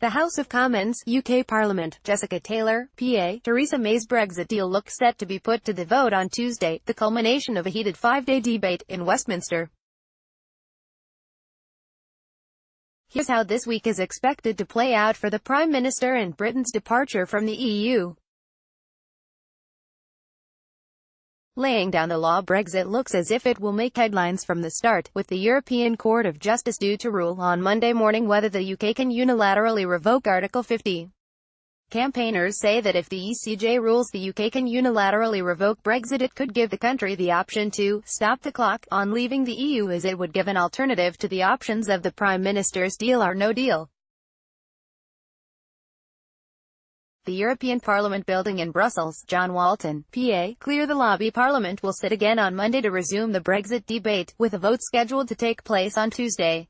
The House of Commons, UK Parliament, Jessica Taylor, PA, Theresa May's Brexit deal looks set to be put to the vote on Tuesday, the culmination of a heated five-day debate in Westminster. Here's how this week is expected to play out for the Prime Minister and Britain's departure from the EU. Laying down the law, Brexit looks as if it will make headlines from the start, with the European Court of Justice due to rule on Monday morning whether the UK can unilaterally revoke Article 50. Campaigners say that if the ECJ rules the UK can unilaterally revoke Brexit, it could give the country the option to stop the clock on leaving the EU, as it would give an alternative to the options of the Prime Minister's deal or no deal. The European Parliament building in Brussels, John Walton, PA, clear the lobby. Parliament will sit again on Monday to resume the Brexit debate, with a vote scheduled to take place on Tuesday.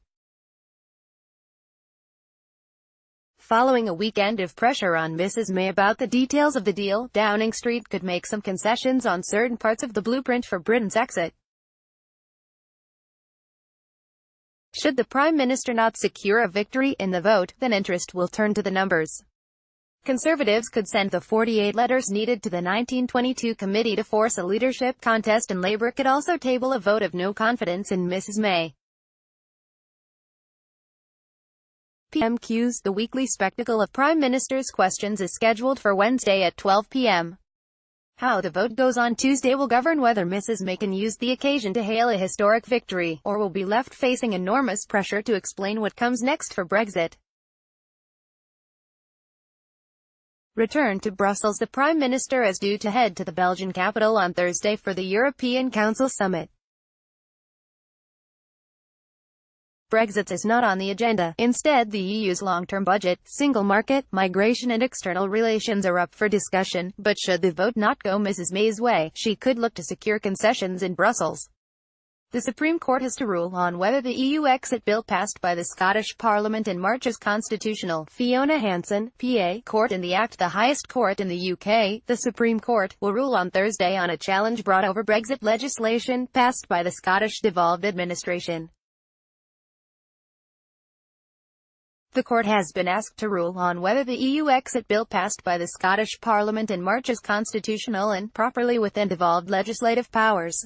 Following a weekend of pressure on Mrs May about the details of the deal, Downing Street could make some concessions on certain parts of the blueprint for Britain's exit. Should the Prime Minister not secure a victory in the vote, then interest will turn to the numbers. Conservatives could send the 48 letters needed to the 1922 committee to force a leadership contest, and Labour could also table a vote of no confidence in Mrs May. PMQs, the weekly spectacle of Prime Minister's questions, is scheduled for Wednesday at 12 p.m. How the vote goes on Tuesday will govern whether Mrs May can use the occasion to hail a historic victory, or will be left facing enormous pressure to explain what comes next for Brexit. Return to Brussels. The Prime Minister is due to head to the Belgian capital on Thursday for the European Council summit. Brexit is not on the agenda. Instead, the EU's long-term budget, single market, migration and external relations are up for discussion, but should the vote not go Mrs May's way, she could look to secure concessions in Brussels. The Supreme Court has to rule on whether the EU exit bill passed by the Scottish Parliament in March is constitutional. Fiona Hanson, PA, Court in the Act, the highest court in the UK, the Supreme Court, will rule on Thursday on a challenge brought over Brexit legislation passed by the Scottish devolved administration. The court has been asked to rule on whether the EU exit bill passed by the Scottish Parliament in March is constitutional and properly within devolved legislative powers.